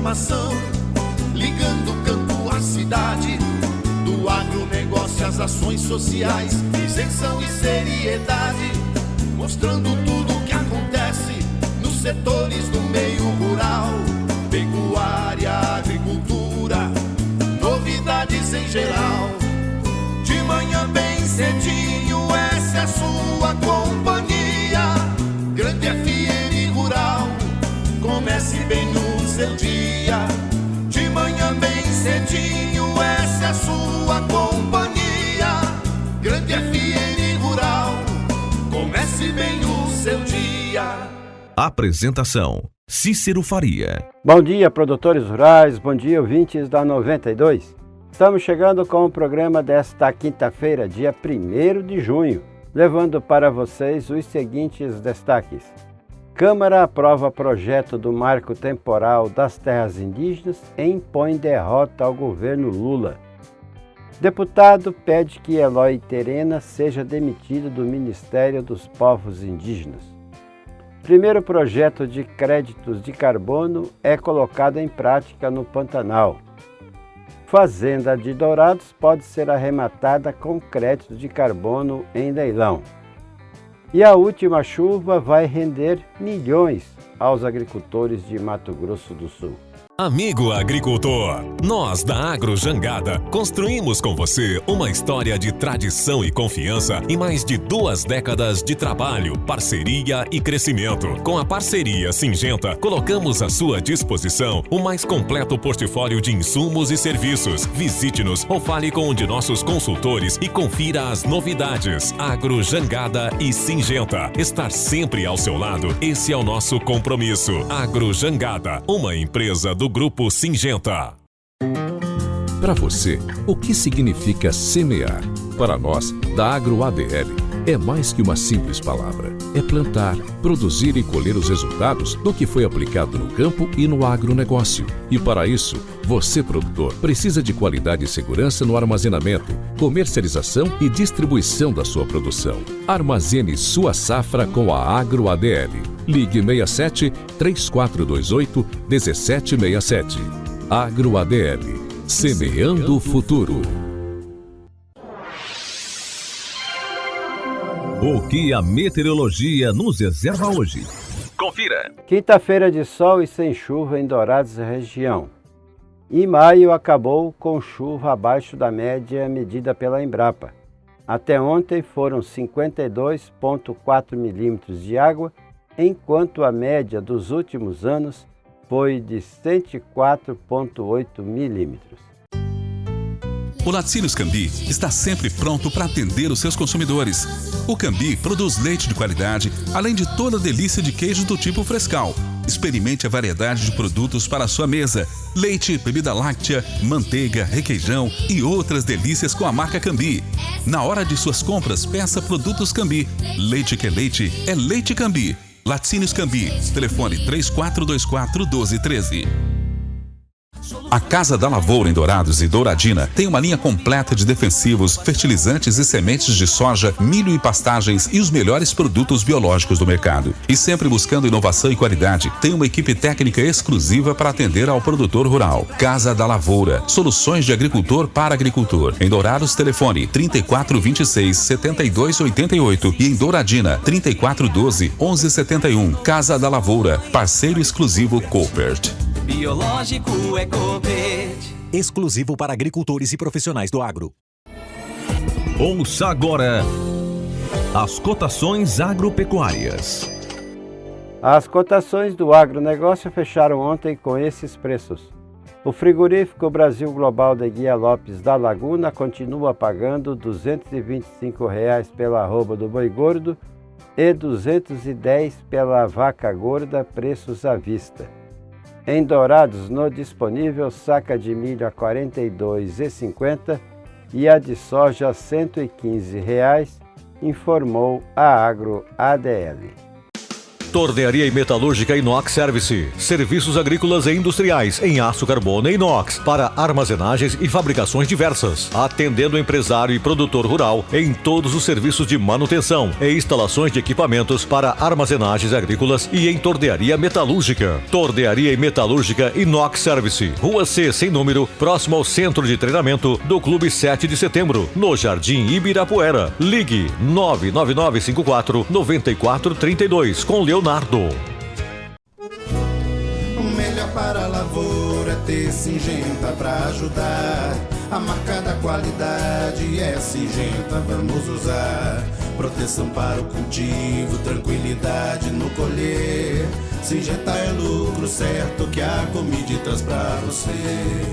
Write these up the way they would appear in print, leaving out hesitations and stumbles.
informação, ligando o campo à cidade. Do agronegócio às ações sociais, isenção e seriedade, mostrando tudo o que acontece nos setores do meio rural, pecuária, agricultura, novidades em geral. De manhã bem cedinho, essa é a sua companhia. Grande FM Rural, comece bem no seu dia. De manhã bem cedinho, essa é a sua companhia. Grande FM Rural, comece bem o seu dia. Apresentação: Cícero Faria. Bom dia, produtores rurais, bom dia, ouvintes da 92. Estamos chegando com o programa desta quinta-feira, dia 1º de junho, levando para vocês os seguintes destaques. Câmara aprova projeto do Marco Temporal das Terras Indígenas e impõe derrota ao governo Lula. Deputado pede que Eloy Terena seja demitido do Ministério dos Povos Indígenas. Primeiro projeto de créditos de carbono é colocado em prática no Pantanal. Fazenda de Dourados pode ser arrematada com crédito de carbono em leilão. E a última chuva vai render milhões aos agricultores de Mato Grosso do Sul. Amigo agricultor, nós da Agro Jangada construímos com você uma história de tradição e confiança em mais de 2 décadas de trabalho, parceria e crescimento. Com a parceria Singenta, colocamos à sua disposição o mais completo portfólio de insumos e serviços. Visite-nos ou fale com um de nossos consultores e confira as novidades. Agro Jangada e Singenta, estar sempre ao seu lado, esse é o nosso compromisso. Agro Jangada, uma empresa do Grupo Singenta. Para você, o que significa semear? Para nós, da AgroADL, é mais que uma simples palavra. É plantar, produzir e colher os resultados do que foi aplicado no campo e no agronegócio. E para isso, você, produtor, precisa de qualidade e segurança no armazenamento, comercialização e distribuição da sua produção. Armazene sua safra com a AgroADL. Ligue 67 3428 1767. AgroADL. Semeando o futuro. O que a meteorologia nos reserva hoje? Confira. Quinta-feira de sol e sem chuva em Dourados e região. E maio acabou com chuva abaixo da média medida pela Embrapa. Até ontem foram 52,4 milímetros de água, enquanto a média dos últimos anos foi de 104,8 milímetros. O Laticínios Cambi está sempre pronto para atender os seus consumidores. O Cambi produz leite de qualidade, além de toda a delícia de queijos do tipo frescal. Experimente a variedade de produtos para a sua mesa. Leite, bebida láctea, manteiga, requeijão e outras delícias com a marca Cambi. Na hora de suas compras, peça produtos Cambi. Leite que é Leite Cambi. Laticínios Cambi. Telefone 3424-1213. A Casa da Lavoura em Dourados e Douradina tem uma linha completa de defensivos, fertilizantes e sementes de soja, milho e pastagens e os melhores produtos biológicos do mercado. E sempre buscando inovação e qualidade, tem uma equipe técnica exclusiva para atender ao produtor rural. Casa da Lavoura, soluções de agricultor para agricultor. Em Dourados, telefone 3426-7288 e em Douradina, 3412-1171. Casa da Lavoura, parceiro exclusivo Coopert. Biológico é Coopert. Exclusivo para agricultores e profissionais do agro. Ouça agora as cotações agropecuárias. As cotações do agronegócio fecharam ontem com esses preços. O frigorífico Brasil Global de Guia Lopes da Laguna continua pagando R$ 225 pela arroba do boi gordo e R$ 210 pela vaca gorda, preços à vista. Em Dourados, no disponível, saca de milho a R$ 42,50 e a de soja a R$ 115, informou a AgroADL. Tornearia e Metalúrgica Inox Service. Serviços agrícolas e industriais em aço carbono e inox para armazenagens e fabricações diversas. Atendendo o empresário e produtor rural em todos os serviços de manutenção e instalações de equipamentos para armazenagens agrícolas e em tornearia metalúrgica. Tornearia e Metalúrgica Inox Service. Rua C, sem número, próximo ao centro de treinamento do Clube 7 de Setembro, no Jardim Ibirapuera. Ligue 99954-9432 com Leonardo. O melhor para a lavoura é ter Syngenta para ajudar. A marca da qualidade é Syngenta, vamos usar. Proteção para o cultivo, tranquilidade no colher. Syngenta é lucro certo que a Comide traz pra você.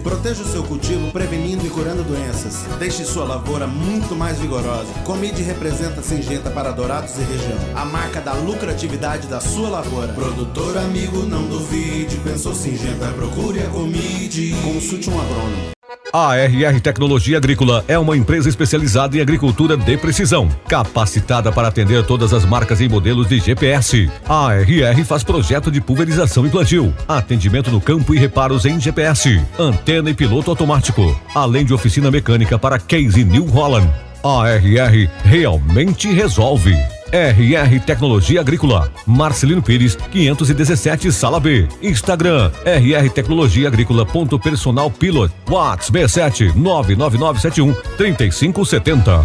Proteja o seu cultivo prevenindo e curando doenças. Deixe sua lavoura muito mais vigorosa. Comide representa Syngenta para Dourados e região. A marca da lucratividade da sua lavoura. Produtor amigo, não duvide. Pensou Syngenta, procure a Comide. Consulte um agrônomo. A RR Tecnologia Agrícola é uma empresa especializada em agricultura de precisão, capacitada para atender todas as marcas e modelos de GPS. A RR faz projeto de pulverização e plantio, atendimento no campo e reparos em GPS, antena e piloto automático, além de oficina mecânica para Case New Holland. A RR realmente resolve. RR Tecnologia Agrícola, Marcelino Pires, 517, Sala B. Instagram, RR Tecnologia Agrícola .personal pilot. WhatsApp 67 99971 3570.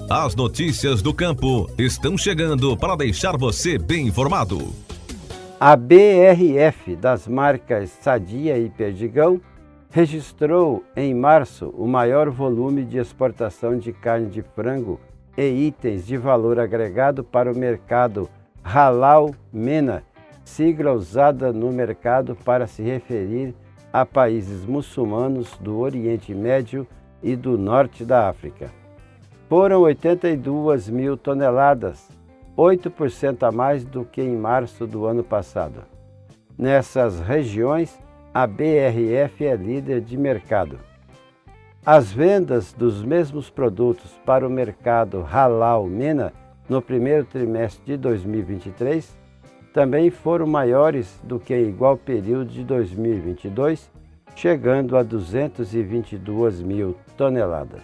As notícias do campo estão chegando para deixar você bem informado. A BRF das marcas Sadia e Perdigão registrou em março o maior volume de exportação de carne de frango e itens de valor agregado para o mercado Halal MENA, sigla usada no mercado para se referir a países muçulmanos do Oriente Médio e do Norte da África. Foram 82 mil toneladas, 8% a mais do que em março do ano passado. Nessas regiões, a BRF é líder de mercado. As vendas dos mesmos produtos para o mercado Halal MENA no primeiro trimestre de 2023 também foram maiores do que em igual período de 2022, chegando a 222 mil toneladas.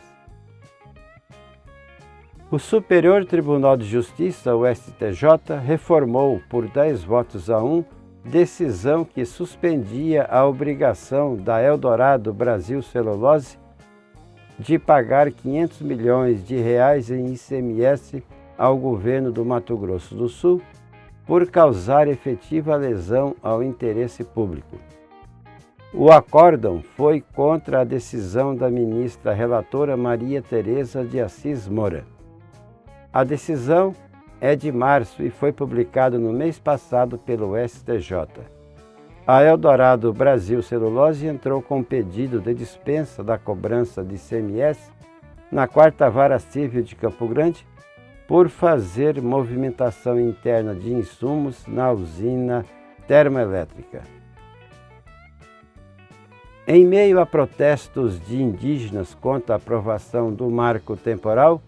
O Superior Tribunal de Justiça, o STJ, reformou por 10 votos a 1 decisão que suspendia a obrigação da Eldorado Brasil Celulose de pagar 500 milhões de reais em ICMS ao governo do Mato Grosso do Sul por causar efetiva lesão ao interesse público. O acórdão foi contra a decisão da ministra relatora Maria Tereza de Assis Moura. A decisão é de março e foi publicada no mês passado pelo STJ. A Eldorado Brasil Celulose entrou com pedido de dispensa da cobrança de ICMS na 4ª Vara Civil de Campo Grande por fazer movimentação interna de insumos na usina termoelétrica. Em meio a protestos de indígenas contra a aprovação do marco temporal,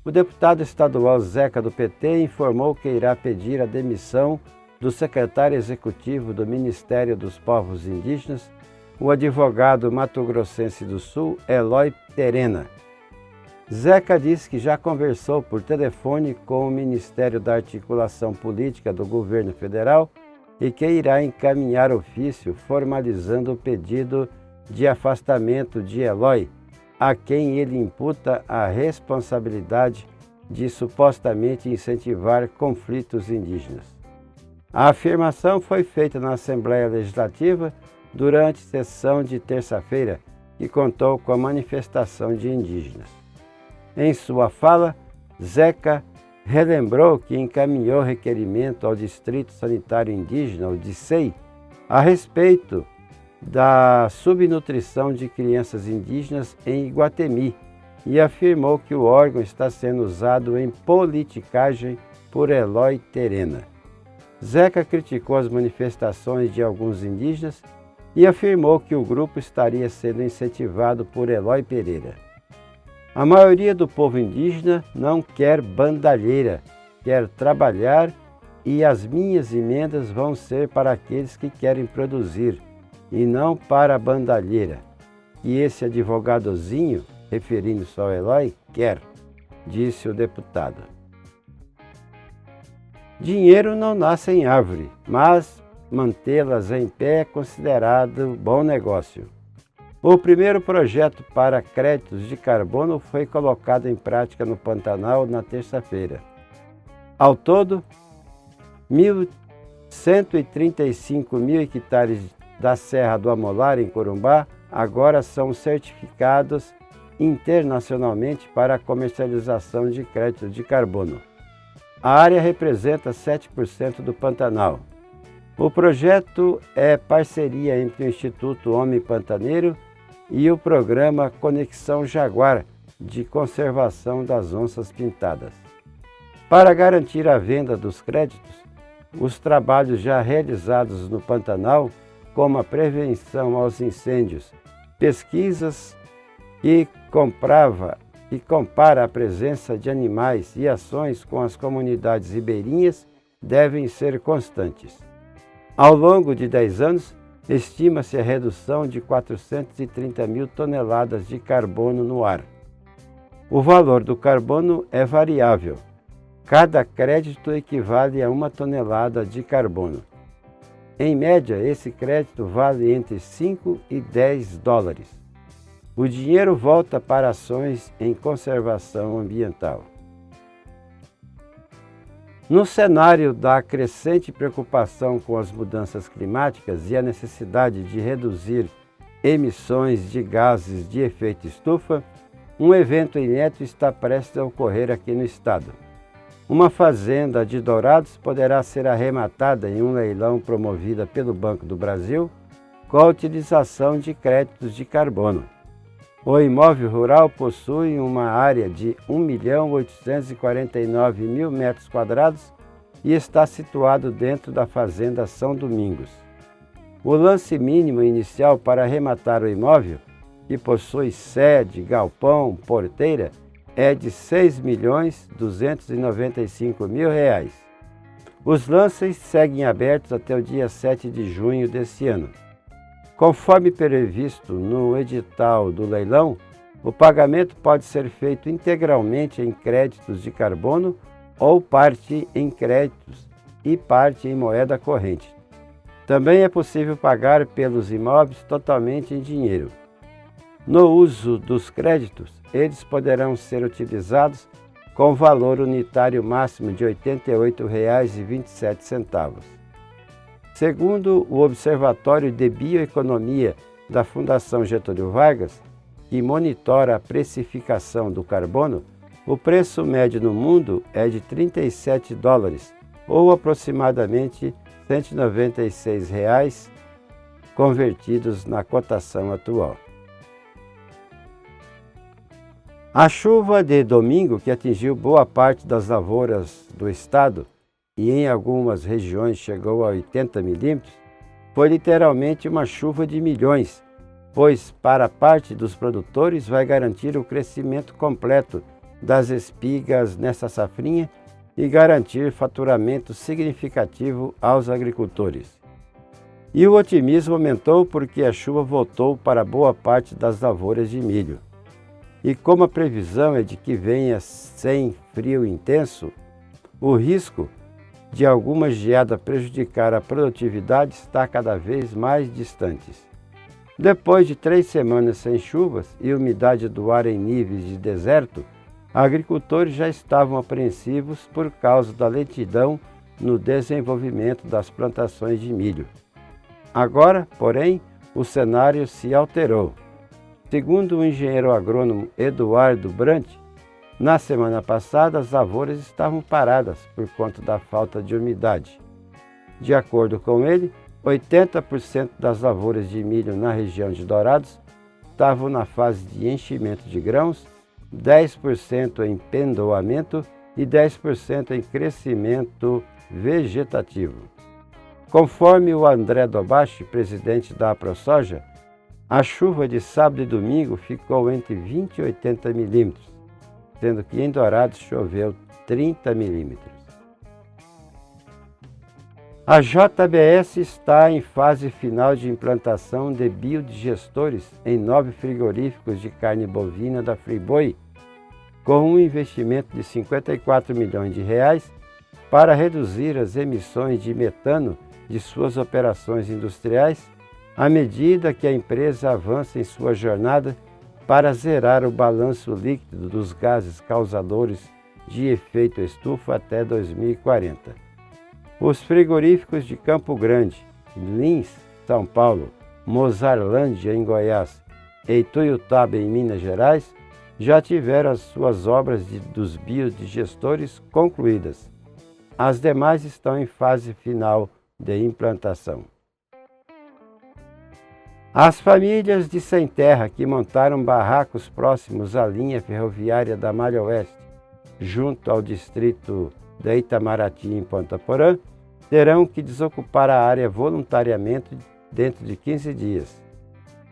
o deputado estadual Zeca do PT informou que irá pedir a demissão do secretário executivo do Ministério dos Povos Indígenas, o advogado mato-grossense do Sul, Eloy Terena. Zeca disse que já conversou por telefone com o Ministério da Articulação Política do Governo Federal e que irá encaminhar ofício formalizando o pedido de afastamento de Eloy, a quem ele imputa a responsabilidade de supostamente incentivar conflitos indígenas. A afirmação foi feita na Assembleia Legislativa durante sessão de terça-feira, que contou com a manifestação de indígenas. Em sua fala, Zeca relembrou que encaminhou requerimento ao Distrito Sanitário Indígena, o DICEI, a respeito da subnutrição de crianças indígenas em Iguatemi e afirmou que o órgão está sendo usado em politicagem por Eloy Terena. Zeca criticou as manifestações de alguns indígenas e afirmou que o grupo estaria sendo incentivado por Eloy Pereira. A maioria do povo indígena não quer bandalheira, quer trabalhar e as minhas emendas vão ser para aqueles que querem produzir e não para a bandalheira. E esse advogadozinho, referindo-se ao Eloy, quer, disse o deputado. Dinheiro não nasce em árvore, mas mantê-las em pé é considerado bom negócio. O primeiro projeto para créditos de carbono foi colocado em prática no Pantanal na terça-feira. Ao todo, 135 mil hectares da Serra do Amolar, em Corumbá, agora são certificados internacionalmente para a comercialização de créditos de carbono. A área representa 7% do Pantanal. O projeto é parceria entre o Instituto Homem Pantaneiro e o programa Conexão Jaguar de conservação das onças pintadas. Para garantir a venda dos créditos, os trabalhos já realizados no Pantanal, como a prevenção aos incêndios, pesquisas e compara a presença de animais e ações com as comunidades ribeirinhas, devem ser constantes. Ao longo de 10 anos, estima-se a redução de 430 mil toneladas de carbono no ar. O valor do carbono é variável. Cada crédito equivale a 1 tonelada de carbono. Em média, esse crédito vale entre 5 e 10 dólares. O dinheiro volta para ações em conservação ambiental. No cenário da crescente preocupação com as mudanças climáticas e a necessidade de reduzir emissões de gases de efeito estufa, um evento inédito está prestes a ocorrer aqui no estado. Uma fazenda de Dourados poderá ser arrematada em um leilão promovido pelo Banco do Brasil com a utilização de créditos de carbono. O imóvel rural possui uma área de 1.849.000 metros quadrados e está situado dentro da Fazenda São Domingos. O lance mínimo inicial para arrematar o imóvel, que possui sede, galpão, porteira, é de R$ 6.295.000. Os lances seguem abertos até o dia 7 de junho deste ano. Conforme previsto no edital do leilão, o pagamento pode ser feito integralmente em créditos de carbono ou parte em créditos e parte em moeda corrente. Também é possível pagar pelos imóveis totalmente em dinheiro. No uso dos créditos, eles poderão ser utilizados com valor unitário máximo de R$ 88,27. Segundo o Observatório de Bioeconomia da Fundação Getúlio Vargas, que monitora a precificação do carbono, o preço médio no mundo é de 37 dólares, ou aproximadamente R$ 196, convertidos na cotação atual. A chuva de domingo, que atingiu boa parte das lavouras do estado e em algumas regiões chegou a 80 milímetros, foi literalmente uma chuva de milhões, pois para parte dos produtores vai garantir o crescimento completo das espigas nessa safrinha e garantir faturamento significativo aos agricultores. E o otimismo aumentou porque a chuva voltou para boa parte das lavouras de milho. E como a previsão é de que venha sem frio intenso, o risco de alguma geada prejudicar a produtividade está cada vez mais distante. Depois de 3 semanas sem chuvas e umidade do ar em níveis de deserto, agricultores já estavam apreensivos por causa da lentidão no desenvolvimento das plantações de milho. Agora, porém, o cenário se alterou. Segundo o engenheiro agrônomo Eduardo Brant, na semana passada as lavouras estavam paradas por conta da falta de umidade. De acordo com ele, 80% das lavouras de milho na região de Dourados estavam na fase de enchimento de grãos, 10% em pendoamento e 10% em crescimento vegetativo. Conforme o André Dobashi, presidente da AproSoja, a chuva de sábado e domingo ficou entre 20 e 80 milímetros, sendo que em Dourados choveu 30 milímetros. A JBS está em fase final de implantação de biodigestores em 9 frigoríficos de carne bovina da Friboi, com um investimento de R$ 54 milhões para reduzir as emissões de metano de suas operações industriais, à medida que a empresa avança em sua jornada para zerar o balanço líquido dos gases causadores de efeito estufa até 2040. Os frigoríficos de Campo Grande, Lins, São Paulo, Mozarlândia, em Goiás, e Ituiutaba, em Minas Gerais, já tiveram as suas obras dos biodigestores concluídas. As demais estão em fase final de implantação. As famílias de sem terra que montaram barracos próximos à linha ferroviária da Malha Oeste, junto ao distrito de Itamaraty, em Ponta Porã, terão que desocupar a área voluntariamente dentro de 15 dias.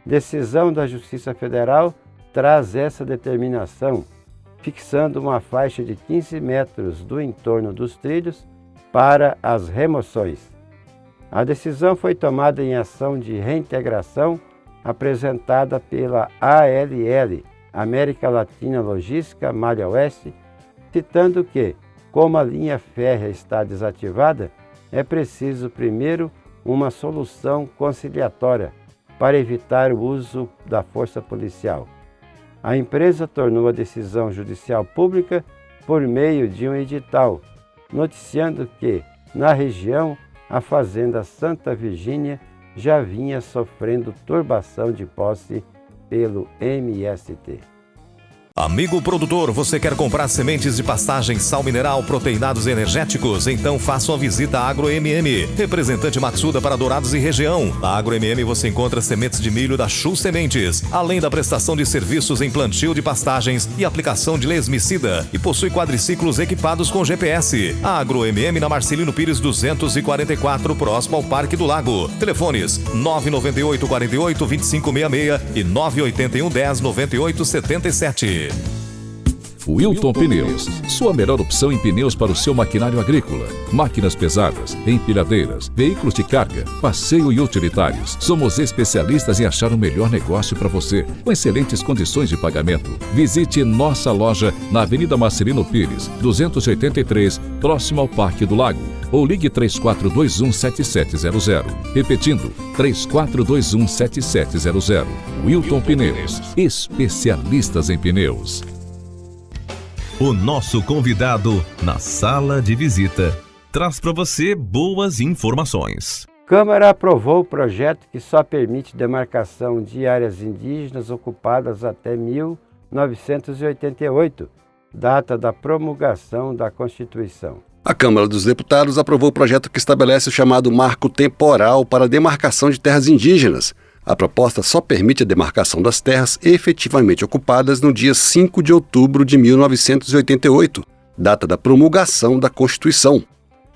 Decisão da Justiça Federal traz essa determinação, fixando uma faixa de 15 metros do entorno dos trilhos para as remoções. A decisão foi tomada em ação de reintegração apresentada pela ALL, América Latina Logística Malha Oeste, citando que, como a linha férrea está desativada, é preciso primeiro uma solução conciliatória para evitar o uso da força policial. A empresa tornou a decisão judicial pública por meio de um edital, noticiando que, na região, a Fazenda Santa Virgínia já vinha sofrendo turbação de posse pelo MST. Amigo produtor, você quer comprar sementes de pastagem, sal mineral, proteinados e energéticos? Então faça uma visita à AgroMM, representante Matsuda para Dourados e região. Na AgroMM você encontra sementes de milho da Chu Sementes, além da prestação de serviços em plantio de pastagens e aplicação de lesmicida, e possui quadriciclos equipados com GPS. A AgroMM na Marcelino Pires 244, próximo ao Parque do Lago. Telefones 998 48 2566 e 981 10 98 77. Wilton Pneus, sua melhor opção em pneus para o seu maquinário agrícola. Máquinas pesadas, empilhadeiras, veículos de carga, passeio e utilitários. Somos especialistas em achar o melhor negócio para você, com excelentes condições de pagamento. Visite nossa loja na Avenida Marcelino Pires, 283, próximo ao Parque do Lago. Ou ligue 3421-7700. Repetindo, 3421-7700. Wilton Pneus, especialistas em pneus. O nosso convidado na sala de visita traz para você boas informações. Câmara aprovou o projeto que só permite demarcação de áreas indígenas ocupadas até 1988, data da promulgação da Constituição. A Câmara dos Deputados aprovou o projeto que estabelece o chamado marco temporal para a demarcação de terras indígenas. A proposta só permite a demarcação das terras efetivamente ocupadas no dia 5 de outubro de 1988, data da promulgação da Constituição.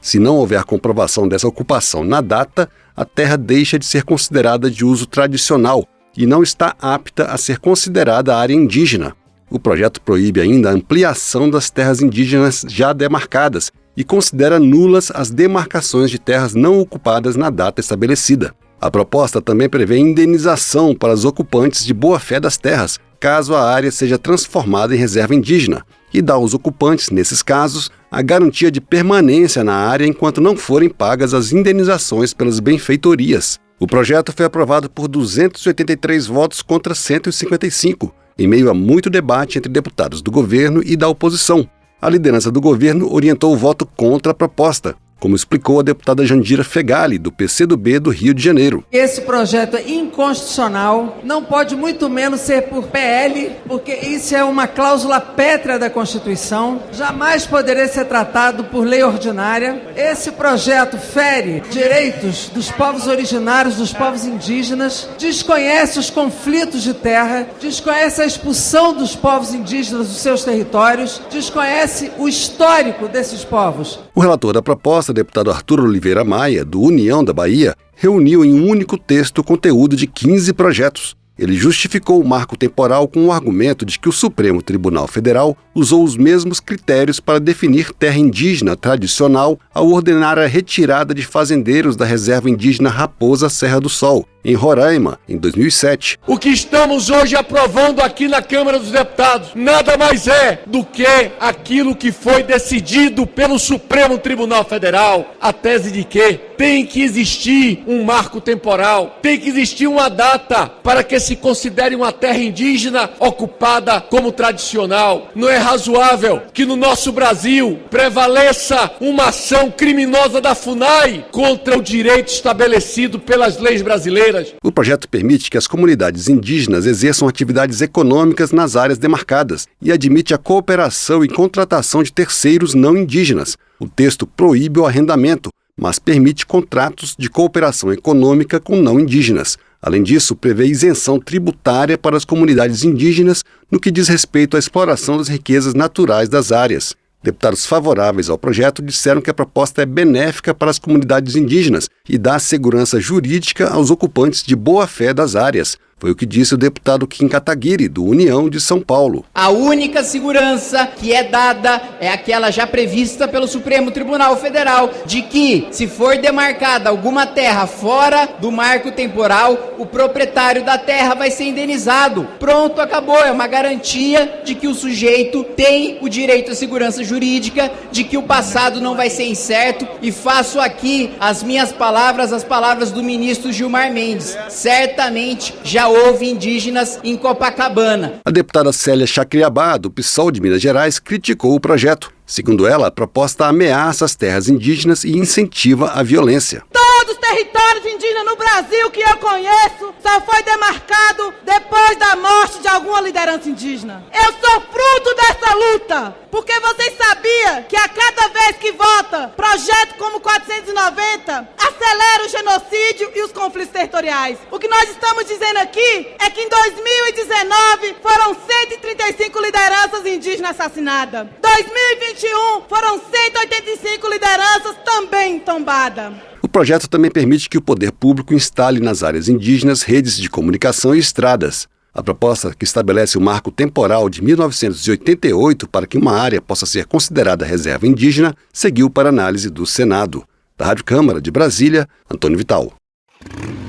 Se não houver comprovação dessa ocupação na data, a terra deixa de ser considerada de uso tradicional e não está apta a ser considerada área indígena. O projeto proíbe ainda a ampliação das terras indígenas já demarcadas e considera nulas as demarcações de terras não ocupadas na data estabelecida. A proposta também prevê indenização para os ocupantes de boa-fé das terras, caso a área seja transformada em reserva indígena, e dá aos ocupantes, nesses casos, a garantia de permanência na área enquanto não forem pagas as indenizações pelas benfeitorias. O projeto foi aprovado por 283 votos contra 155, em meio a muito debate entre deputados do governo e da oposição. A liderança do governo orientou o voto contra a proposta, como explicou a deputada Jandira Fegali, do PCdoB do Rio de Janeiro. Esse projeto é inconstitucional, não pode muito menos ser por PL, porque isso é uma cláusula pétrea da Constituição, jamais poderia ser tratado por lei ordinária. Esse projeto fere direitos dos povos originários, dos povos indígenas, desconhece os conflitos de terra, desconhece a expulsão dos povos indígenas dos seus territórios, desconhece o histórico desses povos. O relator da proposta, deputado Arthur Oliveira Maia, do União da Bahia, reuniu em um único texto o conteúdo de 15 projetos. Ele justificou o marco temporal com o argumento de que o Supremo Tribunal Federal usou os mesmos critérios para definir terra indígena tradicional ao ordenar a retirada de fazendeiros da reserva indígena Raposa Serra do Sol, em Roraima, em 2007. O que estamos hoje aprovando aqui na Câmara dos Deputados nada mais é do que aquilo que foi decidido pelo Supremo Tribunal Federal, a tese de que tem que existir um marco temporal, tem que existir uma data para que se considere uma terra indígena ocupada como tradicional. Não é razoável que no nosso Brasil prevaleça uma ação criminosa da FUNAI contra o direito estabelecido pelas leis brasileiras. O projeto permite que as comunidades indígenas exerçam atividades econômicas nas áreas demarcadas e admite a cooperação e contratação de terceiros não indígenas. O texto proíbe o arrendamento, mas permite contratos de cooperação econômica com não indígenas. Além disso, prevê isenção tributária para as comunidades indígenas no que diz respeito à exploração das riquezas naturais das áreas. Deputados favoráveis ao projeto disseram que a proposta é benéfica para as comunidades indígenas e dá segurança jurídica aos ocupantes de boa-fé das áreas. Foi o que disse o deputado Kim Kataguiri, do União de São Paulo. A única segurança que é dada é aquela já prevista pelo Supremo Tribunal Federal, de que, se for demarcada alguma terra fora do marco temporal, o proprietário da terra vai ser indenizado. Pronto, acabou. É uma garantia de que o sujeito tem o direito à segurança jurídica, de que o passado não vai ser incerto. E faço aqui as minhas palavras, as palavras do ministro Gilmar Mendes. Certamente já houve indígenas em Copacabana. A deputada Célia Chacriabá, do PSOL de Minas Gerais, criticou o projeto. Segundo ela, a proposta ameaça as terras indígenas e incentiva a violência. Todos os territórios indígenas no Brasil que eu conheço só foi demarcado depois da morte de alguma liderança indígena. Eu sou fruto dessa luta, porque vocês sabiam que a cada vez que vota projeto como 490, acelera o genocídio e os conflitos territoriais. O que nós estamos dizendo aqui é que em 2019 foram 135 lideranças indígenas assassinadas. 2021 foram 185 lideranças também tombadas. O projeto também permite que o poder público instale nas áreas indígenas redes de comunicação e estradas. A proposta, que estabelece o marco temporal de 1988 para que uma área possa ser considerada reserva indígena, seguiu para análise do Senado. Da Rádio Câmara de Brasília, Antônio Vital.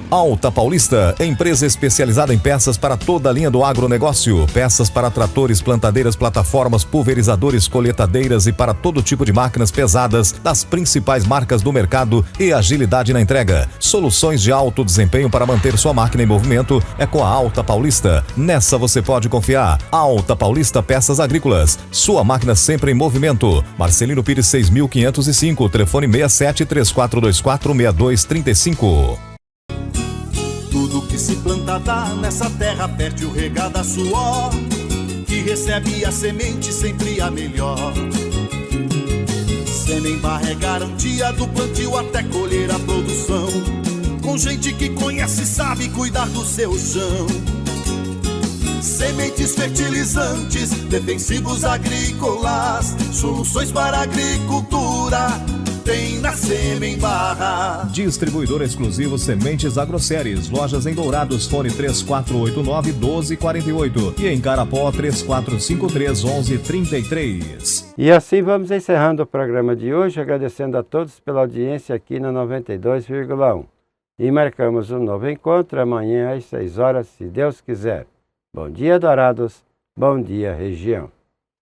Alta Paulista, empresa especializada em peças para toda a linha do agronegócio. Peças para tratores, plantadeiras, plataformas, pulverizadores, colheitadeiras e para todo tipo de máquinas pesadas das principais marcas do mercado e agilidade na entrega. Soluções de alto desempenho para manter sua máquina em movimento é com a Alta Paulista. Nessa você pode confiar. Alta Paulista Peças Agrícolas. Sua máquina sempre em movimento. Marcelino Pires 6505, telefone 67 3424 6235. Tudo que se planta dá nessa terra perde o regado a suor, que recebe a semente sempre a melhor. Semembar é garantia do plantio até colher a produção, com gente que conhece e sabe cuidar do seu chão. Sementes fertilizantes, defensivos agrícolas, soluções para a agricultura tem na Semembar. Distribuidor exclusivo Sementes Agroséries. Lojas em Dourados, fone 3489-1248 e em Carapó 3453-1133. E assim vamos encerrando o programa de hoje, agradecendo a todos pela audiência aqui na 92,1. E marcamos um novo encontro amanhã às 6 horas, se Deus quiser. Bom dia, Dourados. Bom dia, região.